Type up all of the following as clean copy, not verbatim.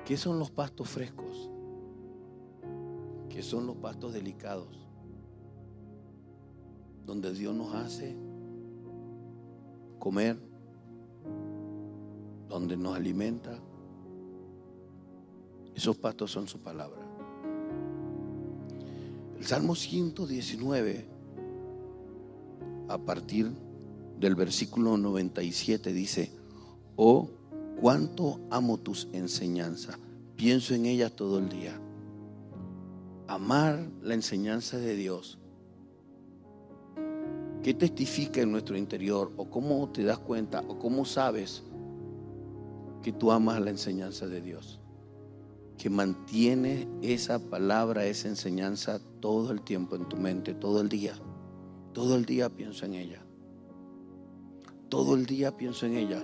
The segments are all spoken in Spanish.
¿Qué son los pastos frescos? ¿Qué son los pastos delicados? Donde Dios nos hace comer, donde nos alimenta. Esos pastos son su palabra. El Salmo 119, a partir del versículo 97, dice: oh, cuánto amo tus enseñanzas, pienso en ellas todo el día. Amar la enseñanza de Dios. ¿Qué testifica en nuestro interior? ¿O cómo te das cuenta? ¿O cómo sabes que tú amas la enseñanza de Dios? Que mantienes esa palabra, esa enseñanza todo el tiempo en tu mente, todo el día. Todo el día pienso en ella. Todo el día pienso en ella.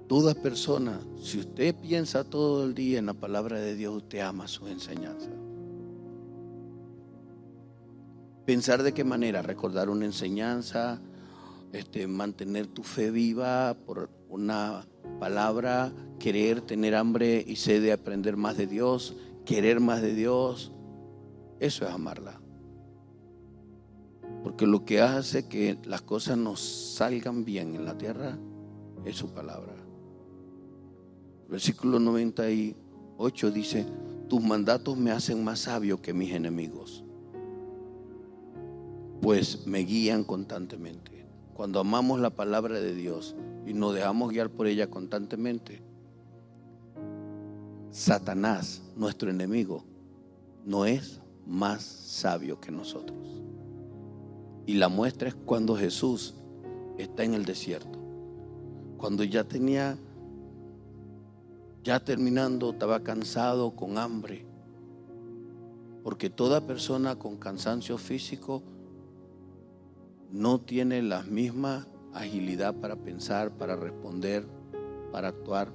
Toda persona, si usted piensa todo el día en la palabra de Dios, usted ama sus enseñanzas. Pensar de qué manera, recordar una enseñanza, mantener tu fe viva por una palabra, querer, tener hambre y sed de aprender más de Dios, querer más de Dios. Eso es amarla. Porque lo que hace que las cosas nos salgan bien en la tierra es su palabra. Versículo 98 dice: tus mandatos me hacen más sabio que mis enemigos, pues me guían constantemente. Cuando amamos la palabra de Dios y nos dejamos guiar por ella constantemente, Satanás, nuestro enemigo, no es más sabio que nosotros. Y la muestra es cuando Jesús está en el desierto. Cuando ya terminando, estaba cansado, con hambre. Porque toda persona con cansancio físico no tiene la misma agilidad para pensar, para responder, para actuar.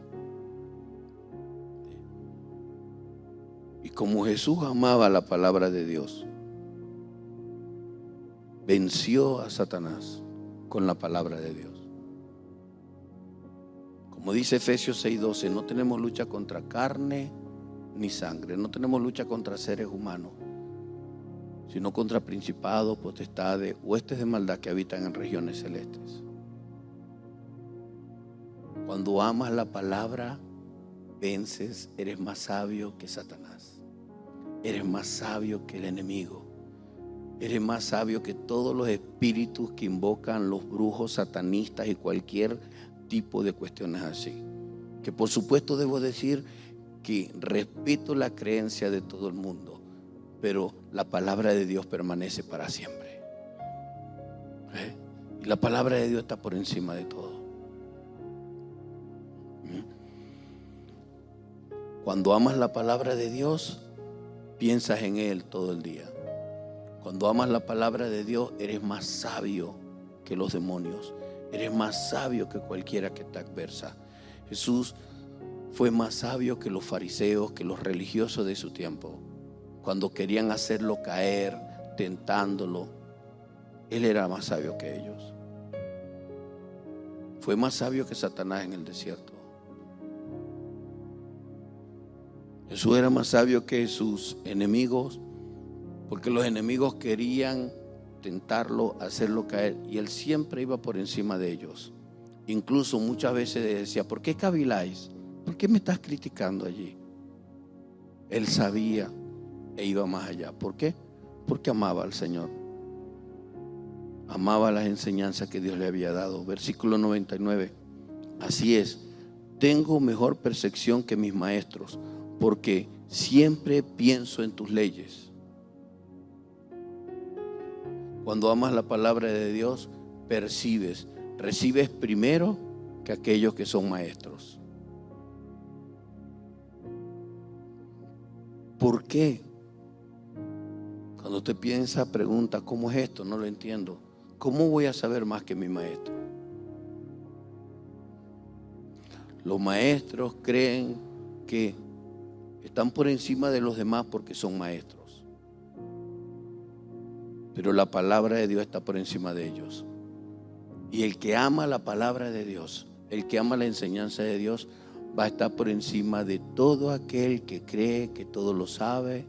Y como Jesús amaba la palabra de Dios, venció a Satanás con la palabra de Dios. Como dice Efesios 6:12, no tenemos lucha contra carne ni sangre, no tenemos lucha contra seres humanos, sino contra principados, potestades, huestes de maldad que habitan en regiones celestes. Cuando amas la palabra, vences, eres más sabio que Satanás, eres más sabio que el enemigo, eres más sabio que todos los espíritus que invocan los brujos, satanistas y cualquier tipo de cuestiones así. Que por supuesto debo decir que respeto la creencia de todo el mundo, pero la palabra de Dios permanece para siempre. Y la palabra de Dios está por encima de todo. Cuando amas la palabra de Dios, piensas en Él todo el día. Cuando amas la palabra de Dios, eres más sabio que los demonios. Eres más sabio que cualquiera que te adversa. Jesús fue más sabio que los fariseos, que los religiosos de su tiempo. Cuando querían hacerlo caer, tentándolo, Él era más sabio que ellos. Fue más sabio que Satanás en el desierto. Jesús era más sabio que sus enemigos, porque los enemigos querían tentarlo, hacerlo caer, y Él siempre iba por encima de ellos. Incluso muchas veces decía: ¿por qué caviláis? ¿Por qué me estás criticando allí? Él sabía e iba más allá. ¿Por qué? Porque amaba al Señor. Amaba las enseñanzas que Dios le había dado. Versículo 99. Así es, tengo mejor percepción que mis maestros, porque siempre pienso en tus leyes. Cuando amas la palabra de Dios, recibes primero que aquellos que son maestros. ¿Por qué? Cuando usted piensa, pregunta: ¿cómo es esto? No lo entiendo. ¿Cómo voy a saber más que mi maestro? Los maestros creen que están por encima de los demás porque son maestros. Pero la palabra de Dios está por encima de ellos. Y el que ama la palabra de Dios el que ama la enseñanza de Dios va a estar por encima de todo aquel que cree que todo lo sabe,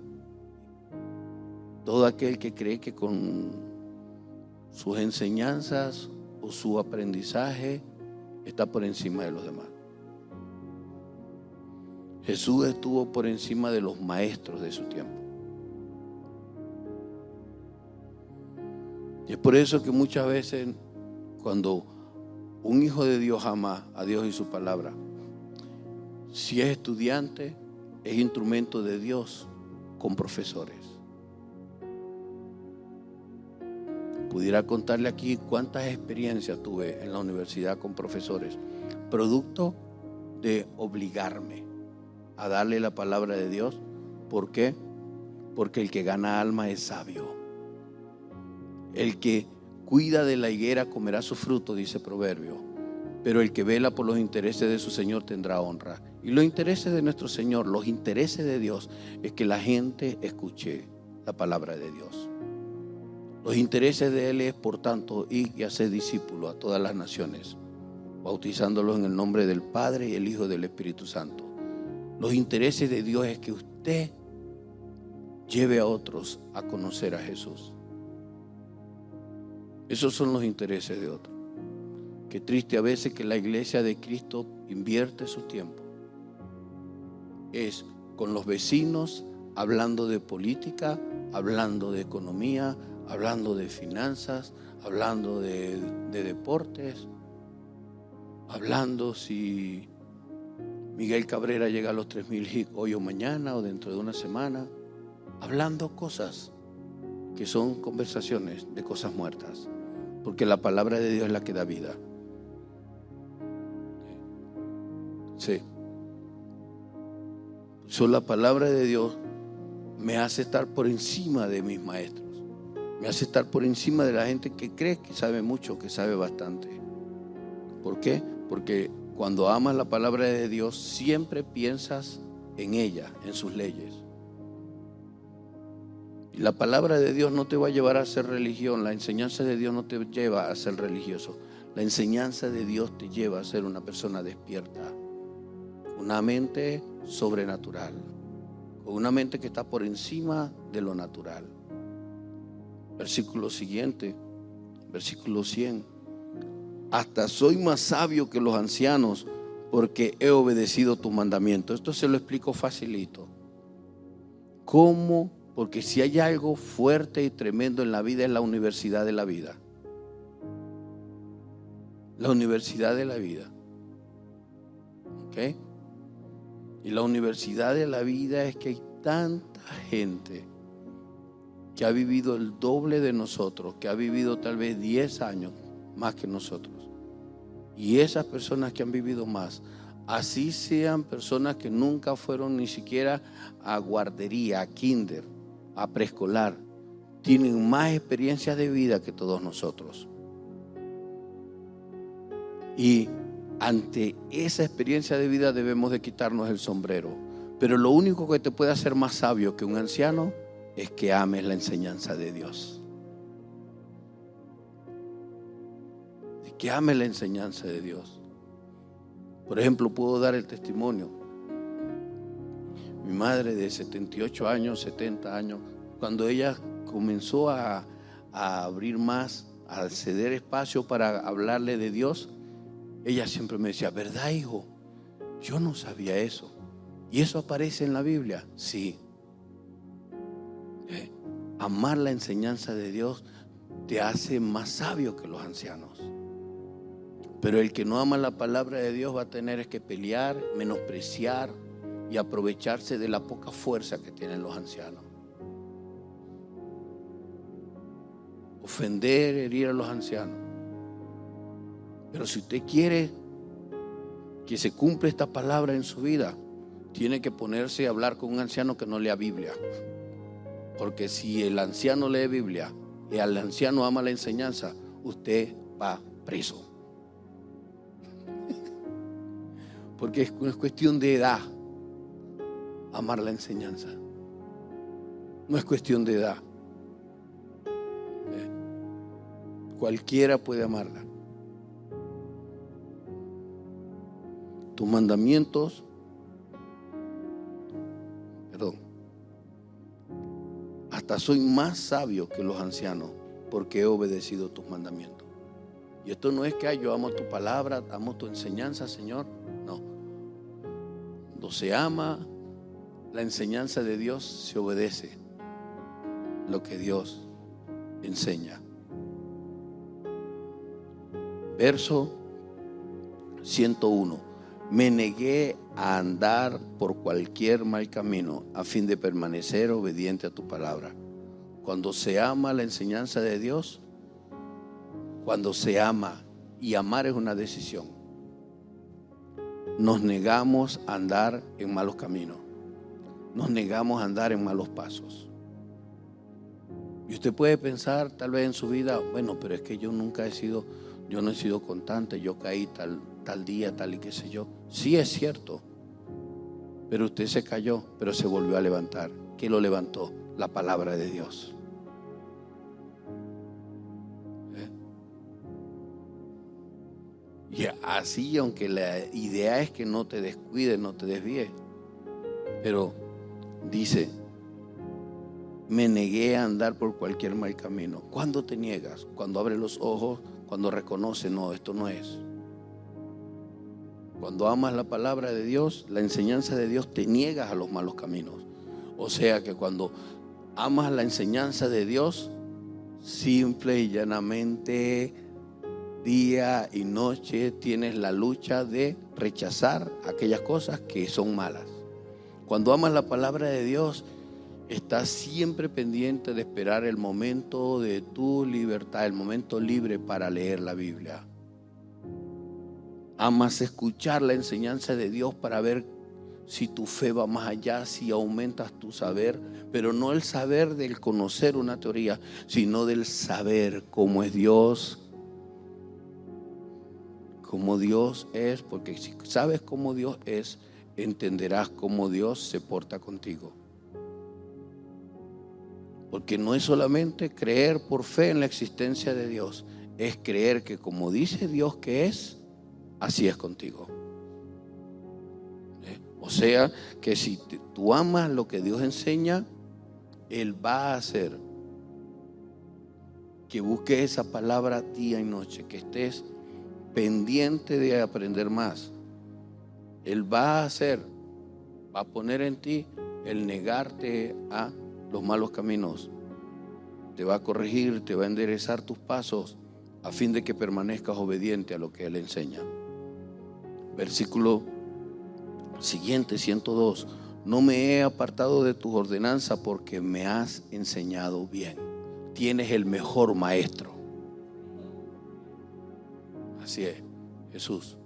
todo aquel que cree que con sus enseñanzas o su aprendizaje está por encima de los demás. Jesús estuvo por encima de los maestros de su tiempo. Y es por eso que muchas veces cuando un hijo de Dios ama a Dios y su palabra, si es estudiante, es instrumento de Dios con profesores. Pudiera contarle aquí cuántas experiencias tuve en la universidad con profesores, producto de obligarme a darle la palabra de Dios. ¿Por qué? Porque el que gana alma es sabio. El que cuida de la higuera comerá su fruto, dice Proverbio. Pero el que vela por los intereses de su Señor tendrá honra. Y los intereses de nuestro Señor, los intereses de Dios, es que la gente escuche la palabra de Dios. Los intereses de Él es, por tanto, ir y hacer discípulos a todas las naciones, bautizándolos en el nombre del Padre y el Hijo y del Espíritu Santo. Los intereses de Dios es que usted lleve a otros a conocer a Jesús. Esos son los intereses de otros. Qué triste a veces que la iglesia de Cristo invierte su tiempo. Es con los vecinos, hablando de política, hablando de economía, hablando de finanzas, hablando de deportes, hablando si Miguel Cabrera llega a los 3,000 hits hoy o mañana o dentro de una semana, hablando cosas que son conversaciones de cosas muertas, porque la palabra de Dios es la que da vida. Sí. La palabra de Dios me hace estar por encima de mis maestros, me hace estar por encima de la gente que cree que sabe mucho, que sabe bastante. ¿Por qué? Porque cuando amas la palabra de Dios, siempre piensas en ella, en sus leyes. Y la palabra de Dios no te va a llevar a ser religión, la enseñanza de Dios no te lleva a ser religioso. La enseñanza de Dios te lleva a ser una persona despierta, una mente sobrenatural, con una mente que está por encima de lo natural. Versículo siguiente, versículo 100. Hasta soy más sabio que los ancianos porque he obedecido tu mandamiento. Esto se lo explico facilito. ¿Cómo? Porque si hay algo fuerte y tremendo en la vida es la universidad de la vida. La universidad de la vida. ¿Ok? Y la universidad de la vida es que hay tanta gente que ha vivido el doble de nosotros, que ha vivido tal vez 10 años más que nosotros. Y esas personas que han vivido más, así sean personas que nunca fueron ni siquiera a guardería, a kinder, a preescolar, tienen más experiencias de vida que todos nosotros. Y ante esa experiencia de vida debemos de quitarnos el sombrero. Pero lo único que te puede hacer más sabio que un anciano es que ames la enseñanza de Dios. Que ames la enseñanza de Dios. Por ejemplo, puedo dar el testimonio. Mi madre de 78 años, 70 años, cuando ella comenzó a abrir más, a ceder espacio para hablarle de Dios, ella siempre me decía, ¿verdad, hijo? Yo no sabía eso. ¿Y eso aparece en la Biblia? Sí. Amar la enseñanza de Dios te hace más sabio que los ancianos. Pero el que no ama la palabra de Dios va a tener que pelear, menospreciar y aprovecharse de la poca fuerza que tienen los ancianos. Ofender, herir a los ancianos. Pero si usted quiere que se cumpla esta palabra en su vida, tiene que ponerse a hablar con un anciano que no lea Biblia. Porque si el anciano lee Biblia y el anciano ama la enseñanza, usted va preso. Porque no es cuestión de edad amar la enseñanza. No es cuestión de edad. Cualquiera puede amarla. tus mandamientos, hasta soy más sabio que los ancianos porque he obedecido tus mandamientos. Y esto no es que yo amo tu palabra, amo tu enseñanza, Señor. No. Cuando se ama la enseñanza de Dios, se obedece lo que Dios enseña. Verso 101. Me negué a andar por cualquier mal camino a fin de permanecer obediente a tu palabra. Cuando se ama la enseñanza de Dios, cuando se ama, y amar es una decisión, nos negamos a andar en malos caminos, nos negamos a andar en malos pasos. Y usted puede pensar tal vez en su vida, bueno, pero es que yo no he sido constante, yo caí tal día, tal y qué sé yo. Sí, es cierto, pero usted se cayó, pero se volvió a levantar. ¿Qué lo levantó? La palabra de Dios. Y así, aunque la idea es que no te descuides, no te desvíes, pero dice, me negué a andar por cualquier mal camino. ¿Cuándo te niegas? Cuando abres los ojos, cuando reconoces, no, esto no es. Cuando amas la palabra de Dios, la enseñanza de Dios, te niegas a los malos caminos. O sea que cuando amas la enseñanza de Dios, simple y llanamente, día y noche tienes la lucha de rechazar aquellas cosas que son malas. Cuando amas la palabra de Dios, estás siempre pendiente de esperar el momento de tu libertad, el momento libre para leer la Biblia. Amas escuchar la enseñanza de Dios para ver si tu fe va más allá, si aumentas tu saber, pero no el saber del conocer una teoría, sino del saber cómo es Dios, cómo Dios es, porque si sabes cómo Dios es, entenderás cómo Dios se porta contigo. Porque no es solamente creer por fe en la existencia de Dios, es creer que como dice Dios que es, así es contigo. O sea, que si tú amas lo que Dios enseña, Él va a hacer que busques esa palabra día y noche, que estés pendiente de aprender más. Él va a poner en ti el negarte a los malos caminos. Te va a corregir, te va a enderezar tus pasos a fin de que permanezcas obediente a lo que Él enseña. Versículo siguiente, 102. No me he apartado de tus ordenanzas porque me has enseñado bien. Tienes el mejor maestro. Así es, Jesús.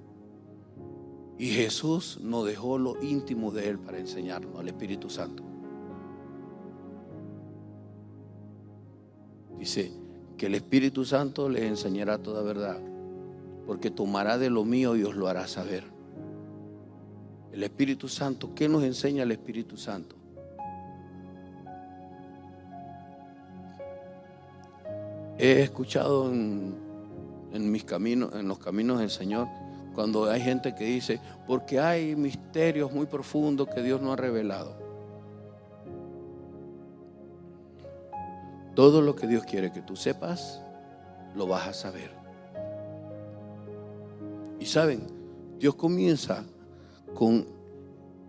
Y Jesús nos dejó lo íntimo de Él para enseñarnos, al Espíritu Santo. Dice que el Espíritu Santo les enseñará toda verdad, porque tomará de lo mío y os lo hará saber. El Espíritu Santo, ¿qué nos enseña el Espíritu Santo? He escuchado en mis caminos, en los caminos del Señor, cuando hay gente que dice, porque hay misterios muy profundos que Dios no ha revelado. Todo lo que Dios quiere que tú sepas, lo vas a saber. Y saben, Dios comienza con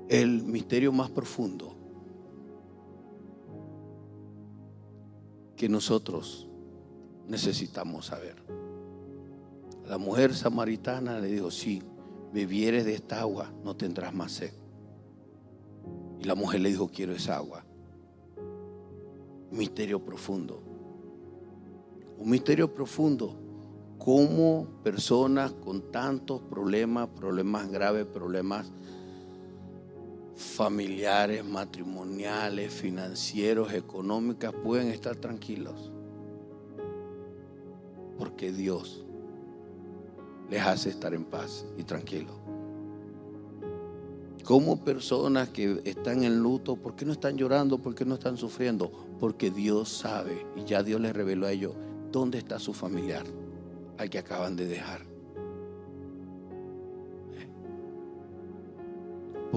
el misterio más profundo que nosotros necesitamos saber. La mujer samaritana le dijo, si bebieres de esta agua, no tendrás más sed. Y la mujer le dijo, quiero esa agua. Misterio profundo. Un misterio profundo. Cómo personas con tantos problemas graves, problemas familiares, matrimoniales, financieros, económicos, pueden estar tranquilos. Porque Dios les hace estar en paz y tranquilos. Como personas que están en luto, ¿por qué no están llorando? ¿Por qué no están sufriendo? Porque Dios sabe, y ya Dios les reveló a ellos dónde está su familiar, al que acaban de dejar.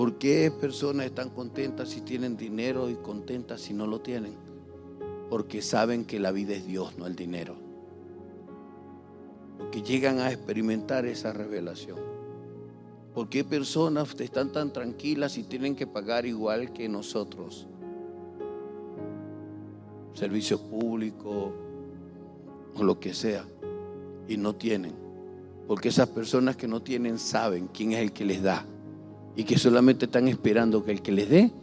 ¿Por qué personas están contentas si tienen dinero y contentas si no lo tienen? Porque saben que la vida es Dios, no el dinero. Porque llegan a experimentar esa revelación. ¿Por qué personas están tan tranquilas y tienen que pagar igual que nosotros? Servicios públicos o lo que sea, y no tienen. Porque esas personas que no tienen saben quién es el que les da y que solamente están esperando que el que les dé,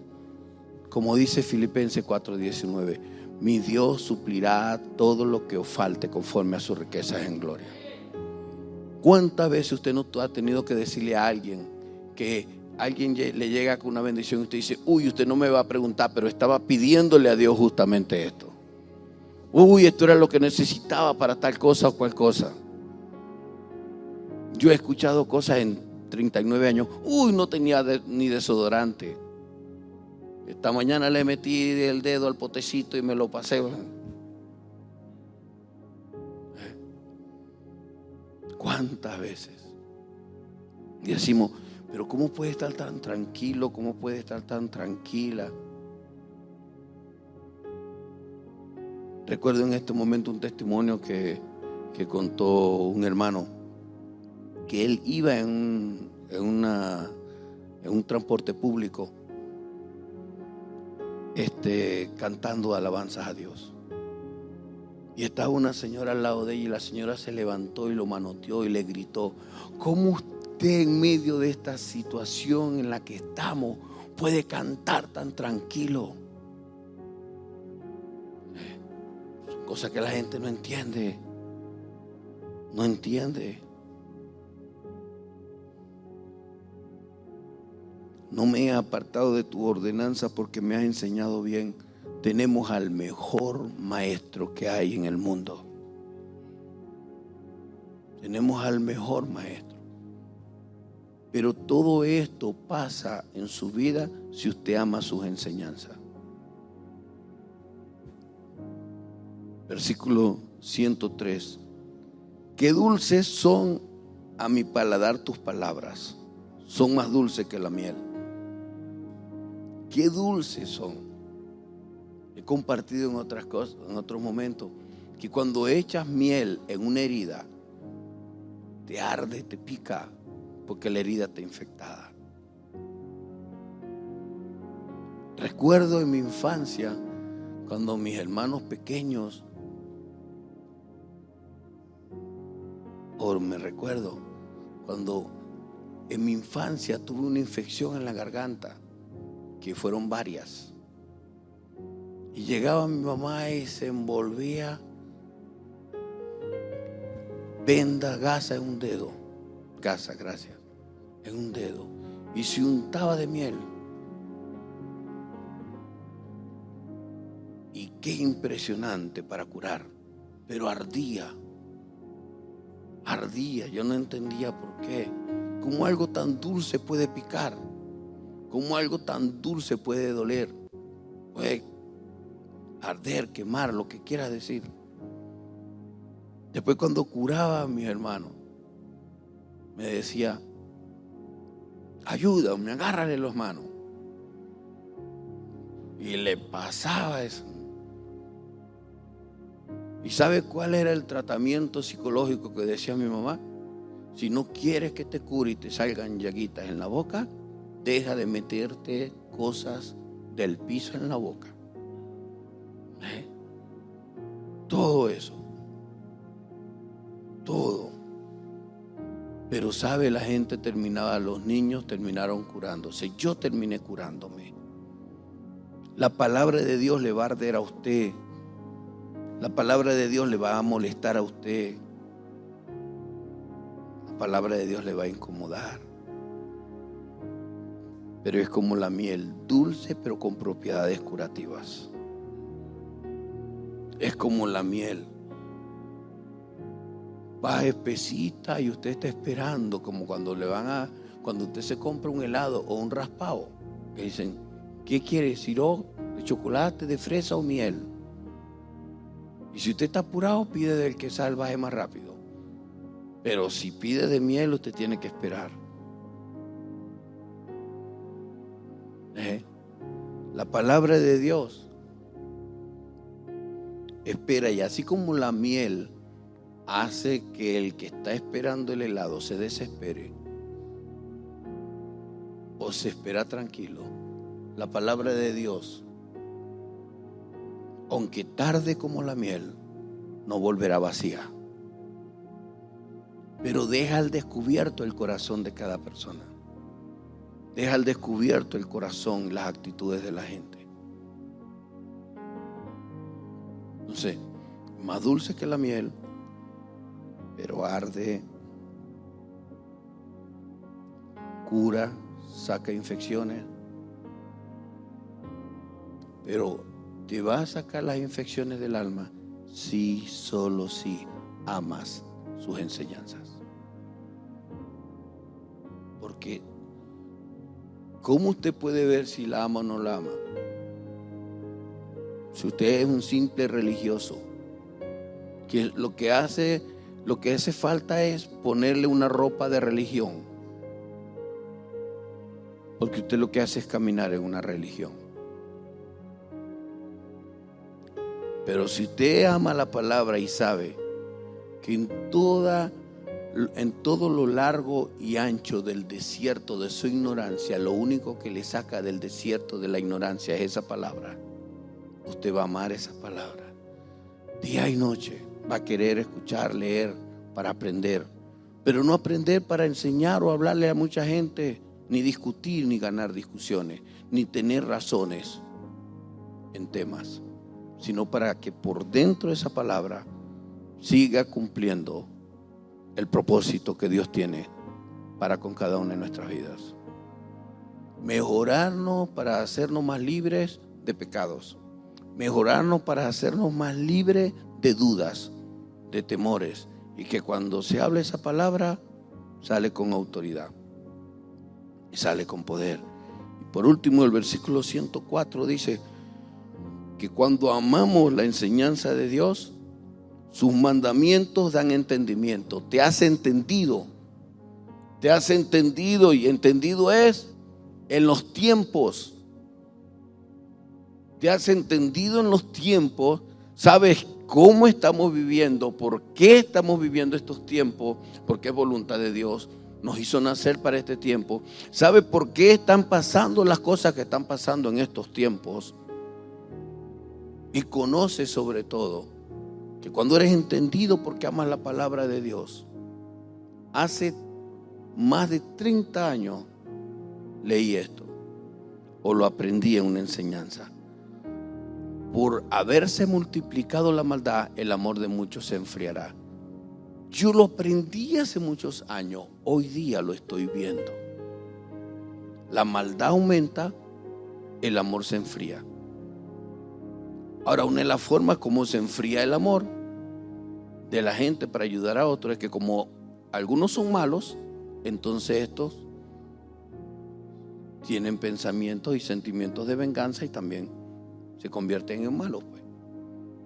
como dice Filipenses 4:19, mi Dios suplirá todo lo que os falte conforme a sus riquezas en gloria. ¿Cuántas veces usted no ha tenido que decirle a alguien que alguien le llega con una bendición y usted dice, uy, usted no me va a preguntar, pero estaba pidiéndole a Dios justamente esto? Uy, esto era lo que necesitaba para tal cosa o cual cosa. Yo he escuchado cosas en 39 años. Uy, no tenía ni desodorante. Esta mañana le metí el dedo al potecito y me lo pasé. ¿Cuántas veces? Y decimos, pero ¿cómo puede estar tan tranquilo? ¿Cómo puede estar tan tranquila? Recuerdo en este momento un testimonio que contó un hermano, que él iba en un transporte público cantando alabanzas a Dios. Y estaba una señora al lado de ella y la señora se levantó y lo manoteó y le gritó, ¿cómo usted en medio de esta situación en la que estamos puede cantar tan tranquilo? Son cosas que la gente no entiende. No entiende. No me he apartado de tu ordenanza porque me has enseñado bien. Tenemos al mejor maestro que hay en el mundo. Tenemos al mejor maestro. Pero todo esto pasa en su vida si usted ama sus enseñanzas. Versículo 103. Qué dulces son a mi paladar tus palabras. Son más dulces que la miel. Qué dulces son. He compartido en otras cosas, en otros momentos, que cuando echas miel en una herida, te arde, te pica, porque la herida está infectada. Recuerdo en mi infancia, cuando mis hermanos pequeños, o me recuerdo, cuando en mi infancia tuve una infección en la garganta, que fueron varias. Y llegaba mi mamá y se envolvía venda, gasa en un dedo. Gasa, gracias. En un dedo. Y se untaba de miel. Y qué impresionante para curar. Pero ardía. Ardía. Yo no entendía por qué. ¿Cómo algo tan dulce puede picar? ¿Cómo algo tan dulce puede doler? Puede arder, quemar, lo que quiera decir. Después cuando curaba a mis hermanos, me decía, ayúdame, agárrale las manos. Y le pasaba eso. ¿Y sabe cuál era el tratamiento psicológico que decía mi mamá? Si no quieres que te cure y te salgan llaguitas en la boca, deja de meterte cosas del piso en la boca. Todo eso. Todo. Pero sabe, la gente terminaba, los niños terminaron curándose. Yo terminé curándome. La palabra de Dios le va a arder a usted. La palabra de Dios le va a molestar a usted. La palabra de Dios le va a incomodar. Pero es como la miel, dulce pero con propiedades curativas. Es como la miel. Va espesita y usted está esperando, como cuando cuando usted se compra un helado o un raspado, que dicen, ¿qué quiere? ¿Sirope de chocolate, de fresa o miel? Y si usted está apurado, pide del que salvaje más rápido. Pero si pide de miel, usted tiene que esperar. La palabra de Dios espera, y así como la miel hace que el que está esperando el helado se desespere o se espera tranquilo, la palabra de Dios, aunque tarde como la miel, no volverá vacía, pero deja al descubierto el corazón de cada persona. Deja al descubierto el corazón y las actitudes de la gente. Entonces, más dulce que la miel, pero arde, cura, saca infecciones. Pero te va a sacar las infecciones del alma si, solo si amas sus enseñanzas. Porque ¿cómo usted puede ver si la ama o no la ama? Si usted es un simple religioso, que lo que hace falta es ponerle una ropa de religión, porque usted lo que hace es caminar en una religión. Pero si usted ama la palabra y sabe que en todo lo largo y ancho del desierto de su ignorancia, lo único que le saca del desierto de la ignorancia es esa palabra, usted va a amar esa palabra. Día y noche va a querer escuchar, leer para aprender, pero no aprender para enseñar o hablarle a mucha gente, ni discutir, ni ganar discusiones, ni tener razones en temas, sino para que por dentro de esa palabra siga cumpliendo el propósito que Dios tiene para con cada una de nuestras vidas. Mejorarnos para hacernos más libres de pecados. Mejorarnos para hacernos más libres de dudas, de temores. Y que cuando se hable esa palabra, sale con autoridad. Y sale con poder. Y por último, el versículo 104 dice que cuando amamos la enseñanza de Dios, sus mandamientos dan entendimiento. Te has entendido. Te has entendido, y entendido es en los tiempos. Te has entendido en los tiempos. Sabes cómo estamos viviendo, por qué estamos viviendo estos tiempos, porque es voluntad de Dios. Nos hizo nacer para este tiempo. Sabes por qué están pasando las cosas que están pasando en estos tiempos. Y conoces sobre todo que cuando eres entendido porque amas la palabra de Dios. Hace más de 30 años leí esto, o lo aprendí en una enseñanza. Por haberse multiplicado la maldad, el amor de muchos se enfriará. Yo lo aprendí hace muchos años, hoy día lo estoy viendo. La maldad aumenta, el amor se enfría. Ahora, una de las formas como se enfría el amor de la gente para ayudar a otros es que como algunos son malos, entonces estos tienen pensamientos y sentimientos de venganza y también se convierten en malos, pues,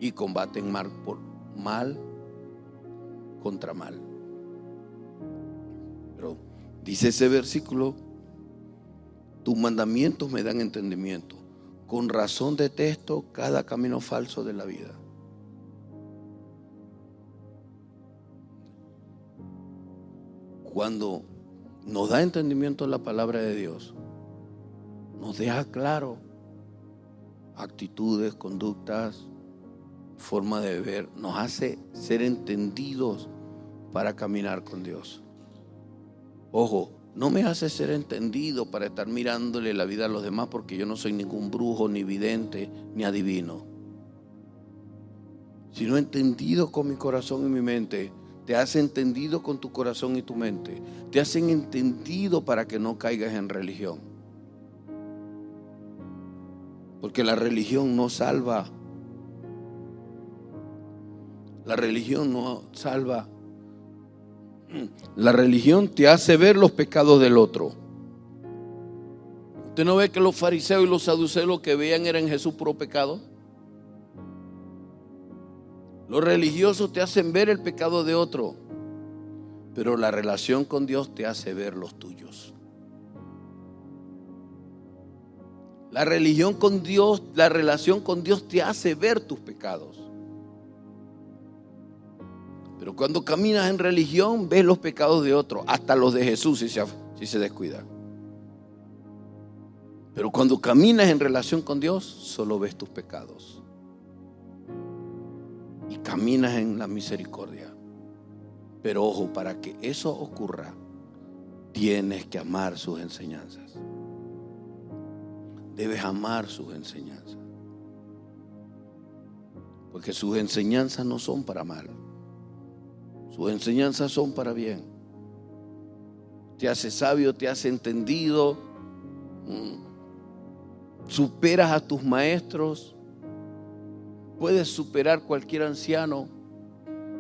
y combaten mal contra mal. Pero dice ese versículo: tus mandamientos me dan entendimiento. Con razón detesto cada camino falso de la vida. Cuando nos da entendimiento la palabra de Dios, nos deja claro actitudes, conductas, forma de ver, nos hace ser entendidos para caminar con Dios. Ojo, no me hace ser entendido para estar mirándole la vida a los demás, porque yo no soy ningún brujo, ni vidente, ni adivino. Sino entendido con mi corazón y mi mente. Te hace entendido con tu corazón y tu mente. Te hacen entendido para que no caigas en religión. Porque la religión no salva. La religión no salva. La religión te hace ver los pecados del otro. ¿Usted no ve que los fariseos y los saduceos lo que veían era en Jesús puro pecado? Los religiosos te hacen ver el pecado de otro, pero la relación con Dios te hace ver los tuyos. La religión con Dios, la relación con Dios te hace ver tus pecados. Pero cuando caminas en religión, ves los pecados de otros, hasta los de Jesús si se descuida. Pero cuando caminas en relación con Dios, solo ves tus pecados. Y caminas en la misericordia. Pero ojo, para que eso ocurra, tienes que amar sus enseñanzas. Debes amar sus enseñanzas. Porque sus enseñanzas no son para mal. Sus enseñanzas son para bien. Te hace sabio, te hace entendido. Superas a tus maestros. Puedes superar cualquier anciano,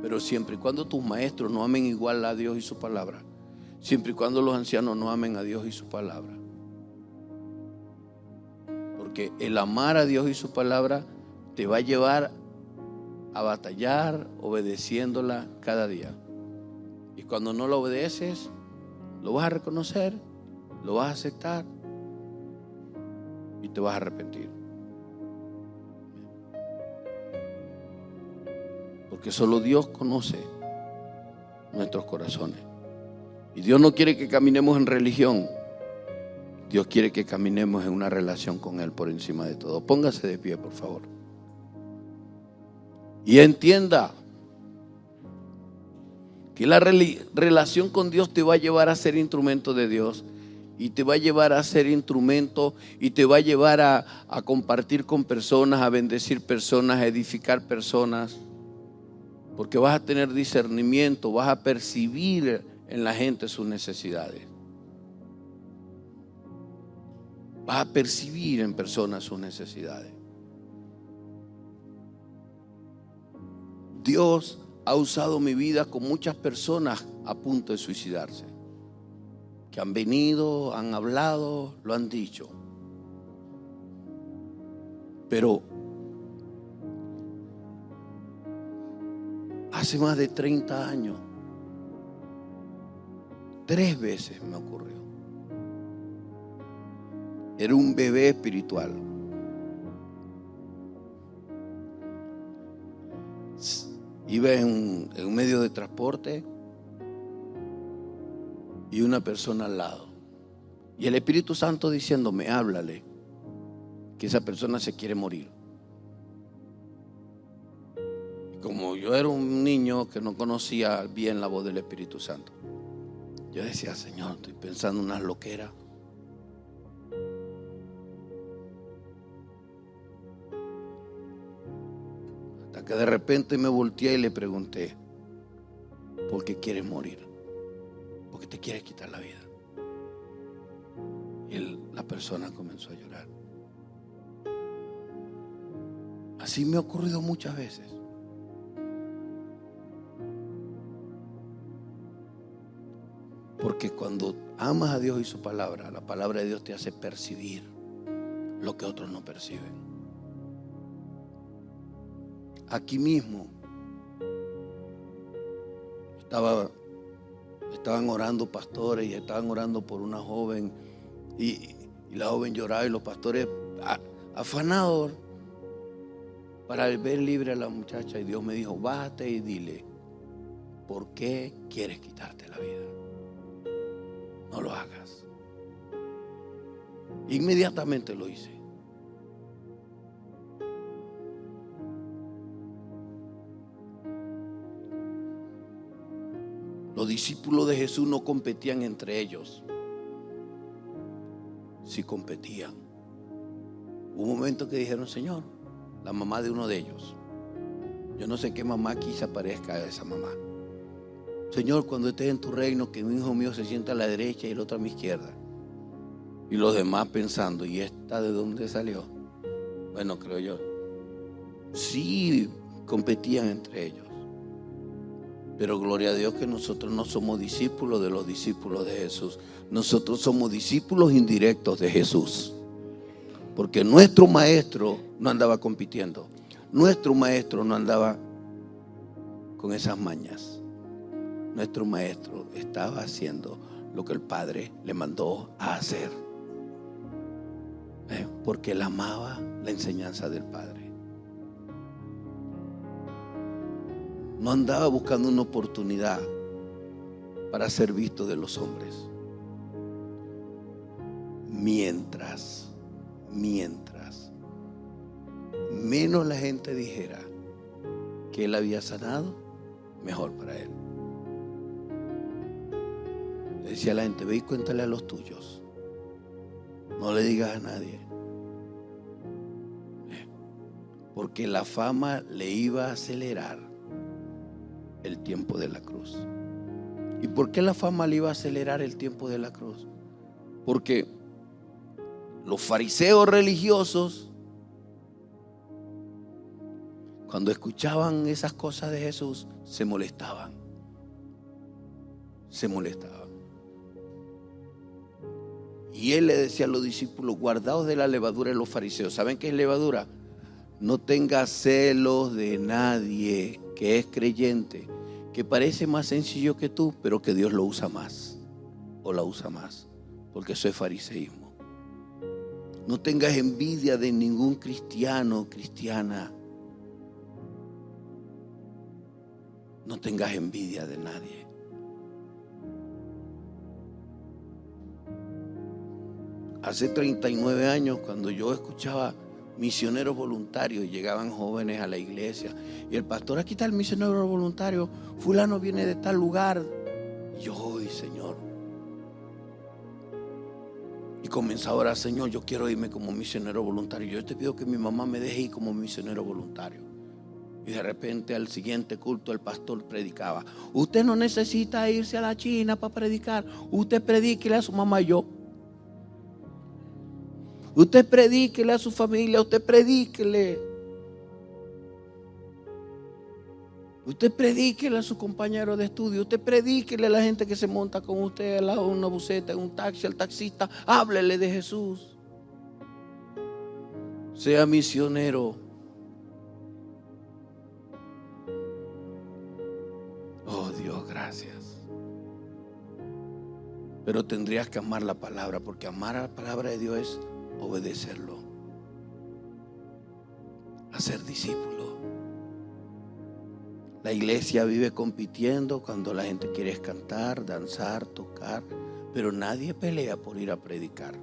pero siempre y cuando tus maestros no amen igual a Dios y su palabra. Siempre y cuando los ancianos no amen a Dios y su palabra. Porque el amar a Dios y su palabra te va a llevar a batallar obedeciéndola cada día. Y cuando no la obedeces, lo vas a reconocer, lo vas a aceptar y te vas a arrepentir. Porque solo Dios conoce nuestros corazones. Y Dios no quiere que caminemos en religión. Dios quiere que caminemos en una relación con Él por encima de todo. Póngase de pie, por favor. Y entienda que la relación con Dios te va a llevar a ser instrumento de Dios. Y te va a llevar a ser instrumento y te va a llevar a compartir con personas, a bendecir personas, a edificar personas. Porque vas a tener discernimiento, vas a percibir en la gente sus necesidades. Vas a percibir en personas sus necesidades. Dios ha usado mi vida con muchas personas a punto de suicidarse. Que han venido, han hablado, lo han dicho. Pero hace más de 30 años, 3 veces me ocurrió. Era un bebé espiritual. Iba en un medio de transporte y una persona al lado. Y el Espíritu Santo diciéndome, háblale, que esa persona se quiere morir. Y como yo era un niño que no conocía bien la voz del Espíritu Santo, yo decía, Señor, estoy pensando en unas loqueras. Hasta que de repente me volteé y le pregunté, ¿por qué quieres morir? ¿Por qué te quieres quitar la vida? Y la persona comenzó a llorar. Así me ha ocurrido muchas veces. Porque cuando amas a Dios y su palabra, la palabra de Dios te hace percibir lo que otros no perciben. Aquí mismo estaban orando pastores y estaban orando por una joven y la joven lloraba y los pastores afanados para ver libre a la muchacha, y Dios me dijo, bájate y dile, ¿por qué quieres quitarte la vida? No lo hagas. Inmediatamente lo hice. Los discípulos de Jesús no competían entre ellos. Sí competían. Hubo un momento que dijeron, Señor, la mamá de uno de ellos, yo no sé qué mamá aquí se parezca a esa mamá. Señor, cuando estés en tu reino, que un hijo mío se sienta a la derecha y el otro a mi izquierda. Y los demás pensando, ¿y esta de dónde salió? Bueno, creo yo. Sí, competían entre ellos. Pero gloria a Dios que nosotros no somos discípulos de los discípulos de Jesús. Nosotros somos discípulos indirectos de Jesús. Porque nuestro maestro no andaba compitiendo. Nuestro maestro no andaba con esas mañas. Nuestro maestro estaba haciendo lo que el Padre le mandó a hacer. Porque él amaba la enseñanza del Padre. No andaba buscando una oportunidad para ser visto de los hombres. Mientras menos la gente dijera que él había sanado, mejor para él. Le decía a la gente: ve y cuéntale a los tuyos, no le digas a nadie, porque la fama le iba a acelerar el tiempo de la cruz. ¿Y por qué la fama le iba a acelerar el tiempo de la cruz? Porque los fariseos religiosos, cuando escuchaban esas cosas de Jesús, se molestaban. Y él le decía a los discípulos: guardaos de la levadura de los fariseos. ¿Saben qué es levadura? No tengas celos de nadie que es creyente, que parece más sencillo que tú, pero que Dios lo usa más, o la usa más, porque eso es fariseísmo. No tengas envidia de ningún cristiano, cristiana. No tengas envidia de nadie. Hace 39 años, cuando yo escuchaba misioneros voluntarios, llegaban jóvenes a la iglesia y el pastor: aquí está el misionero voluntario, fulano viene de tal lugar. Y yo: ¡ay, Señor! Y comenzaba a orar: Señor, yo quiero irme como misionero voluntario. Yo te pido que mi mamá me deje ir como misionero voluntario. Y de repente, al siguiente culto, el pastor predicaba: usted no necesita irse a la China para predicar. Usted predíquele a su mamá y yo. Usted predíquele a su familia. Usted predíquele. Usted predíquele a su compañero de estudio. Usted predíquele a la gente que se monta con usted al lado de una buseta, en un taxi, al taxista. Háblele de Jesús. Sea misionero. Oh, Dios, gracias. Pero tendrías que amar la palabra, porque amar a la palabra de Dios es obedecerlo, hacer discípulo. La iglesia vive compitiendo cuando la gente quiere cantar, danzar, tocar, pero nadie pelea por ir a predicar.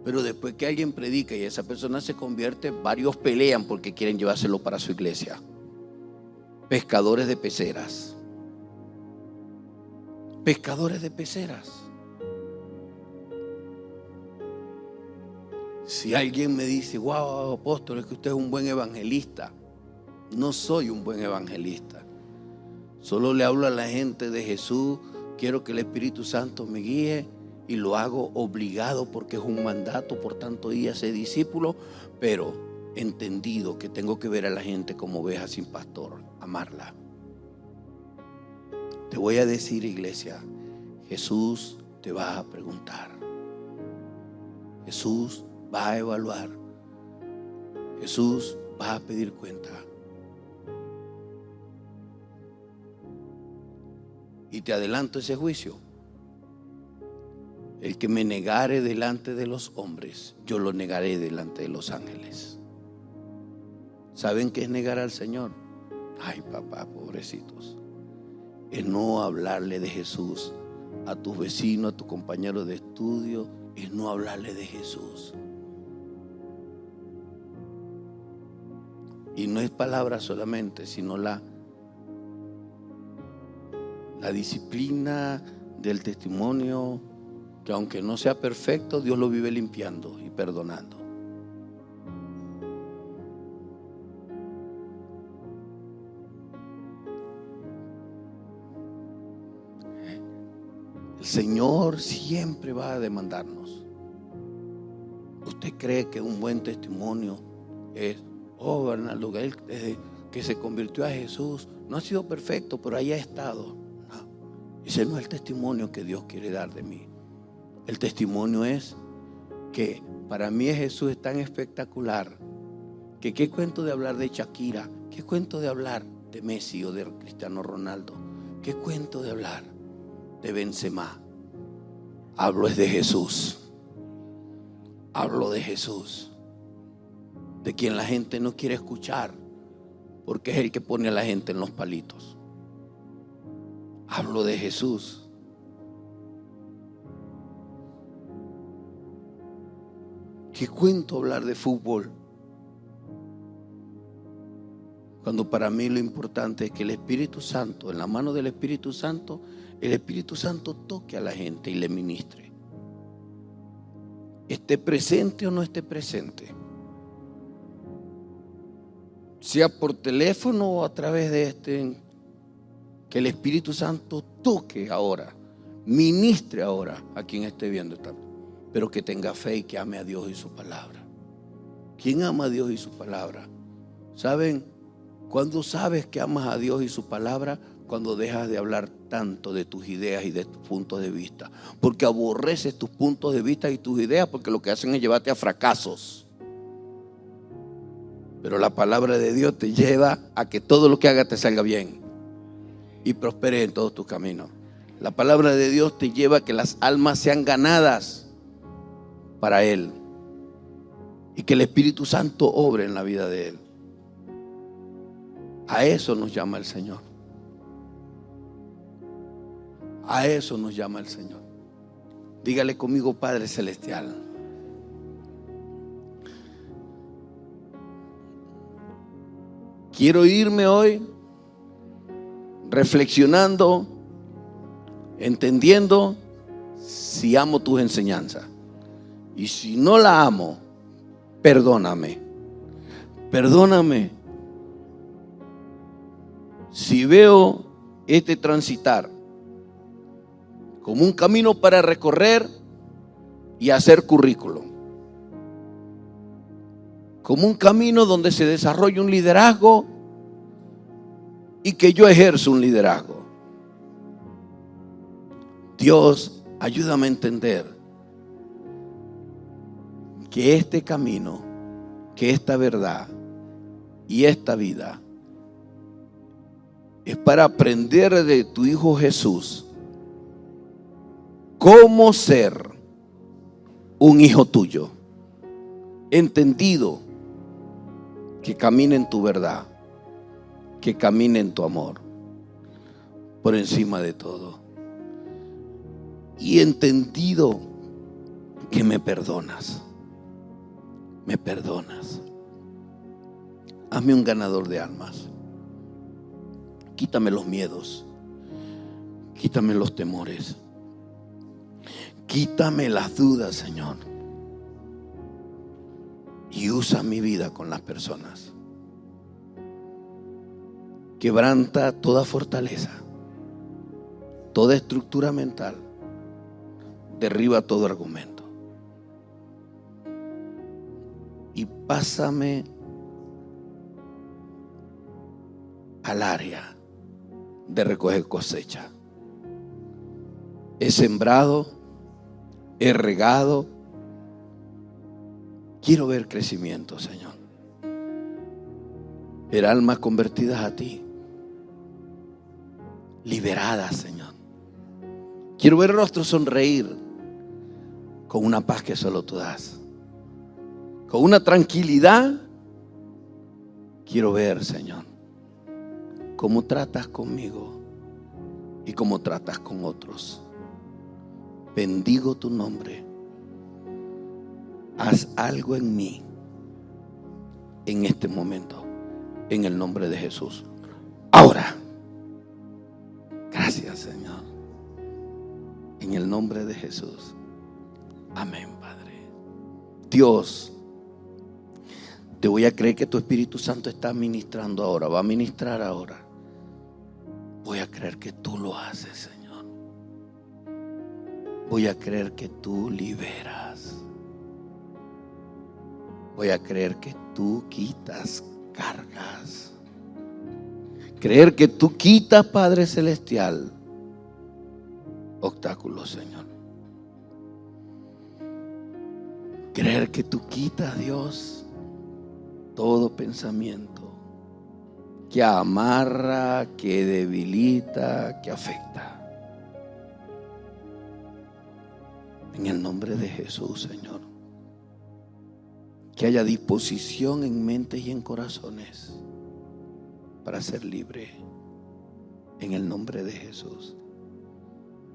Pero después que alguien predica y esa persona se convierte, varios pelean porque quieren llevárselo para su iglesia. Pescadores de peceras. Pescadores de peceras. Si alguien me dice: wow, apóstol, es que usted es un buen evangelista. No soy un buen evangelista. Solo le hablo a la gente de Jesús. Quiero que el Espíritu Santo me guíe y lo hago obligado porque es un mandato. Por tanto, y a ser discípulo, pero entendido que tengo que ver a la gente como oveja sin pastor, amarla. Te voy a decir, iglesia, Jesús te va a preguntar. Jesús va a evaluar. Jesús va a pedir cuenta. Y te adelanto ese juicio: el que me negare delante de los hombres, yo lo negaré delante de los ángeles. ¿Saben qué es negar al Señor? Ay, papá, pobrecitos. Es no hablarle de Jesús a tus vecinos, a tus compañeros de estudio. Es no hablarle de Jesús. Y no es palabra solamente, sino la disciplina del testimonio, que aunque no sea perfecto, Dios lo vive limpiando y perdonando. El Señor siempre va a demandarnos. ¿Usted cree que un buen testimonio es: oh, Bernardo, desde que se convirtió a Jesús no ha sido perfecto, pero ahí ha estado? Ese no es el testimonio que Dios quiere dar de mí. El testimonio es que para mí Jesús es tan espectacular que qué cuento de hablar de Shakira, qué cuento de hablar de Messi o de Cristiano Ronaldo, qué cuento de hablar de Benzema. Hablo es de Jesús. Hablo de Jesús, de quien la gente no quiere escuchar, porque es el que pone a la gente en los palitos. Hablo de Jesús. ¿Qué cuento hablar de fútbol? Cuando para mí lo importante es que el Espíritu Santo, en la mano del Espíritu Santo, el Espíritu Santo toque a la gente y le ministre. Esté presente o no esté presente. Sea por teléfono o a través de que el Espíritu Santo toque ahora, ministre ahora a quien esté viendo esta, pero que tenga fe y que ame a Dios y su palabra. ¿Quién ama a Dios y su palabra? ¿Saben? Cuando sabes que amas a Dios y su palabra, cuando dejas de hablar tanto de tus ideas y de tus puntos de vista, porque aborreces tus puntos de vista y tus ideas, porque lo que hacen es llevarte a fracasos. Pero la palabra de Dios te lleva a que todo lo que hagas te salga bien y prosperes en todos tus caminos. La palabra de Dios te lleva a que las almas sean ganadas para Él y que el Espíritu Santo obre en la vida de Él. A eso nos llama el Señor. A eso nos llama el Señor. Dígale conmigo, Padre Celestial. Quiero irme hoy reflexionando, entendiendo si amo tus enseñanzas. Y si no la amo, perdóname. Perdóname. Si veo este transitar como un camino para recorrer y hacer currículo, como un camino donde se desarrolla un liderazgo y que yo ejerzo un liderazgo. Dios, ayúdame a entender que este camino, que esta verdad y esta vida es para aprender de tu Hijo Jesús cómo ser un hijo tuyo, entendido, que camine en tu verdad, que camine en tu amor, por encima de todo. Y entendido que me perdonas. Me perdonas. Hazme un ganador de almas. Quítame los miedos. Quítame los temores. Quítame las dudas, Señor. Y usa mi vida con las personas. Quebranta toda fortaleza, toda estructura mental. Derriba todo argumento. Y pásame al área de recoger cosecha. He sembrado, he regado. Quiero ver crecimiento, Señor. Ver almas convertidas a ti, liberadas, Señor. Quiero ver rostros sonreír con una paz que solo tú das, con una tranquilidad. Quiero ver, Señor, cómo tratas conmigo y cómo tratas con otros. Bendigo tu nombre. Haz algo en mí en este momento, en el nombre de Jesús. Ahora. Gracias, Señor. En el nombre de Jesús. Amén, Padre. Dios, te voy a creer que tu Espíritu Santo está ministrando ahora, va a ministrar ahora. Voy a creer que tú lo haces, Señor. Voy a creer que tú liberas. Voy a creer que tú quitas cargas. Creer que tú quitas, Padre Celestial, obstáculos, Señor. Creer que tú quitas, Dios, todo pensamiento que amarra, que debilita, que afecta. En el nombre de Jesús, Señor. que haya disposición en mentes y en corazones para ser libre. En el nombre de Jesús.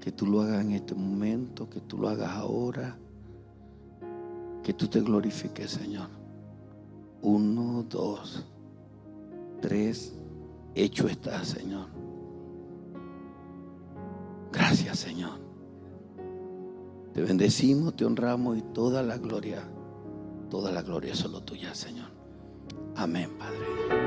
Que tú lo hagas en este momento, que tú lo hagas ahora, que tú te glorifiques, Señor. 1, 2, 3, hecho está, Señor. Gracias, Señor. Te bendecimos, te honramos y toda la gloria es solo tuya, Señor. Amén, Padre.